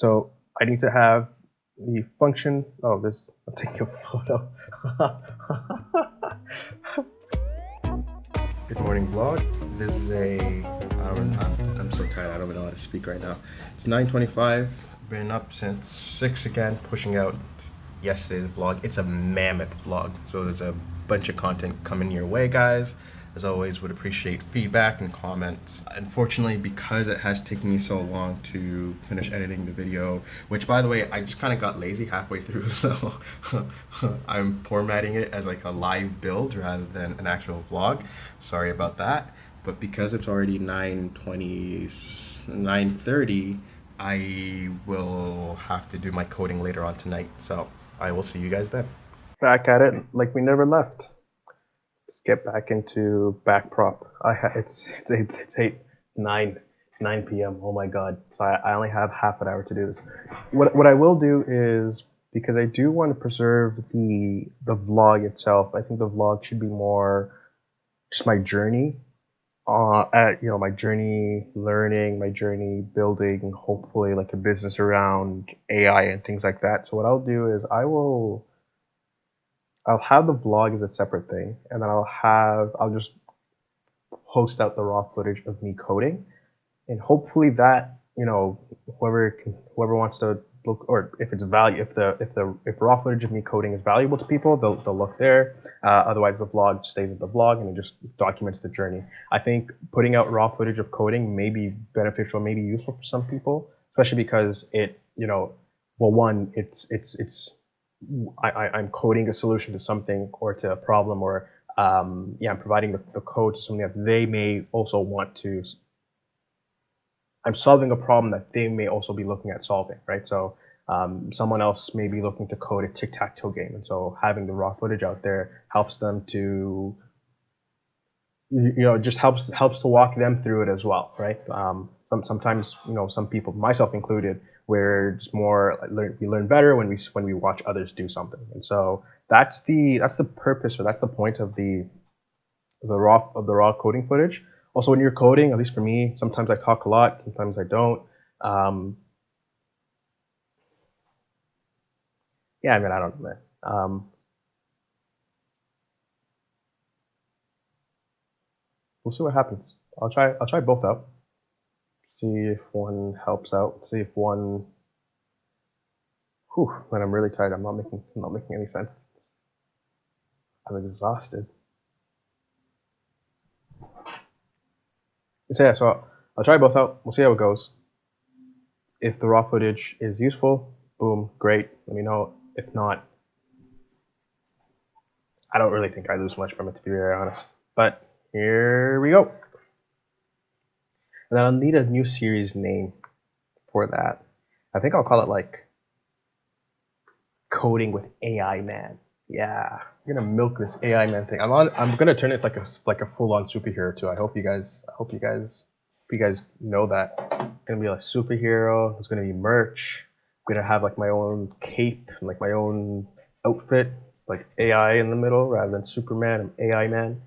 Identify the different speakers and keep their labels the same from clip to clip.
Speaker 1: So I need to have the function. Oh, this. I'm taking a photo. Good morning, vlog. This is I'm so tired. I don't even know how to speak right now. It's 9:25. Been up since 6 again, pushing out yesterday's vlog. It's a mammoth vlog, so there's a bunch of content coming your way, guys. As always, would appreciate feedback and comments. Unfortunately, because it has taken me so long to finish editing the video, which by the way, I just kind of got lazy halfway through, so I'm formatting it as like a live build rather than an actual vlog. Sorry about that. But because it's already 9:20, 9:30, I will have to do my coding later on tonight. So I will see you guys then. Back at it like we never left. Let's get back into back prop. It's 9 p.m. Oh my god! So I only have half an hour to do this. What I will do is, because I do want to preserve the vlog itself. I think the vlog should be more just my journey. My journey learning, my journey building, hopefully like a business around AI and things like that. So what I'll do is I'll have the vlog as a separate thing, and then I'll just post out the raw footage of me coding, and hopefully that whoever wants to look, or if it's value, if raw footage of me coding is valuable to people, they'll look there. Otherwise, the vlog stays at the vlog and it just documents the journey. I think putting out raw footage of coding may be beneficial, may be useful for some people, especially because well, one, I'm coding a solution to something or to a problem, or I'm providing the code to something that they may also want to. I'm solving a problem that they may also be looking at solving, right? So someone else may be looking to code a tic-tac-toe game, and so having the raw footage out there helps them to, just helps to walk them through it as well, right? Sometimes, some people, myself included, where it's more we learn better when we watch others do something, and so that's the purpose, or that's the point of the raw coding footage. Also, when you're coding, at least for me, sometimes I talk a lot, sometimes I don't. Um, yeah, I mean, I don't know, man. We'll see what happens. I'll try both out. See if one helps out. See if one. Whew, when I'm really tired, I'm not making any sense. I'm exhausted. So yeah, so I'll try both out. We'll see how it goes. If the raw footage is useful, boom, great. Let me know. If not, I don't really think I lose much from it, to be very honest. But here we go. And then I'll need a new series name for that. I think I'll call it like Coding with AI Man. Yeah, I'm gonna milk this AI Man thing. I'm gonna turn it like a full on superhero too. I hope you guys know that. It's gonna be a superhero. There's gonna be merch. I'm gonna have like my own cape, and like my own outfit, like AI in the middle rather than Superman. I'm AI Man.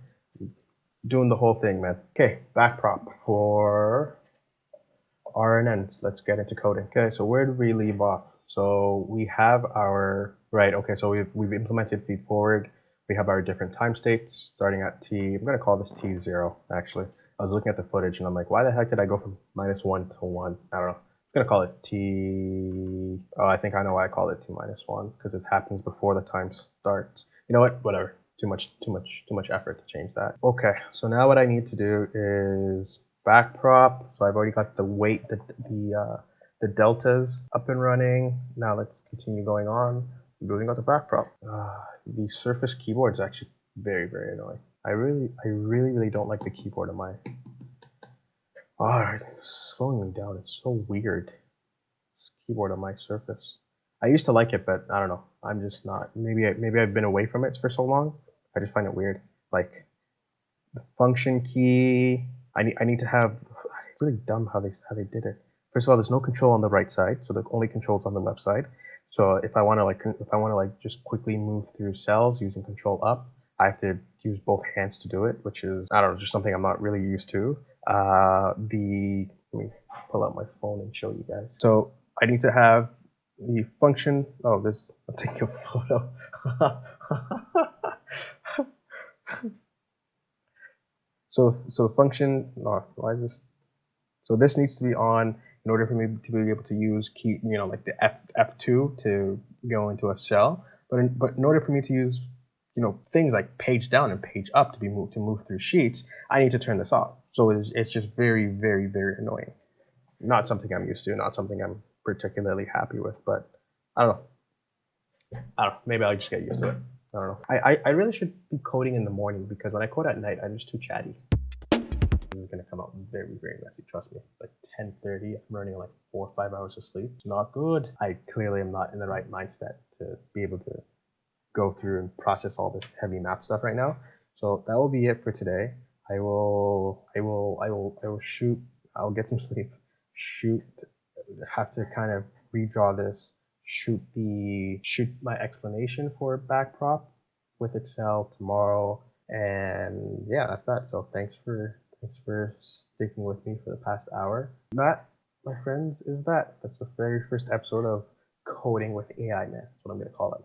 Speaker 1: Doing the whole thing, man. Okay, back prop for RNNs. Let's get into coding. Okay, so where did we leave off? So we have our right. Okay, so we've implemented feed forward. We have our different time states starting at t. I'm gonna call this t0. Actually, I was looking at the footage and I'm like, why the heck did I go from -1 to 1? I don't know. I'm gonna call it t. Oh, I think I know why I called it t -1, because it happens before the time starts. You know what? Whatever. Too much effort to change that. Okay, so now what I need to do is back prop. So I've already got the weight, the deltas up and running. Now let's continue going on. Building out the back prop. The Surface keyboard is actually very, very annoying. I really don't like the keyboard on my. Oh, it's slowing me down. It's so weird. This keyboard on my Surface. I used to like it, but I don't know. I'm just not. Maybe I've been away from it for so long. I just find it weird. Like the function key. I need to have. It's really dumb how they did it. First of all, there's no control on the right side, so the only control is on the left side. So if I want to just quickly move through cells using control up, I have to use both hands to do it, which is, I don't know, just something I'm not really used to. Let me pull out my phone and show you guys. So I need to have the function. Oh, this. I'm taking a photo. So the function. Oh, why is this? So this needs to be on in order for me to be able to use key, like the F2 to go into a cell. But in order for me to use, things like page down and page up to move through sheets, I need to turn this off. So it's just very, very, very annoying. Not something I'm used to. Not something I'm particularly happy with. But I don't know. I don't know. Maybe I'll just get used to it. I don't know. I really should be coding in the morning because when I code at night, I'm just too chatty. This is gonna come out very, very messy. Trust me. It's like 10:30. I'm running like 4 or 5 hours of sleep. It's not good. I clearly am not in the right mindset to be able to go through and process all this heavy math stuff right now. So that will be it for today. I will shoot. I'll get some sleep. Shoot. Have to kind of redraw this. Shoot my explanation for backprop with Excel tomorrow. And yeah, that's that. So thanks for sticking with me for the past hour. That, my friends, is that. That's the very first episode of Coding with AI, man. That's what I'm gonna call it.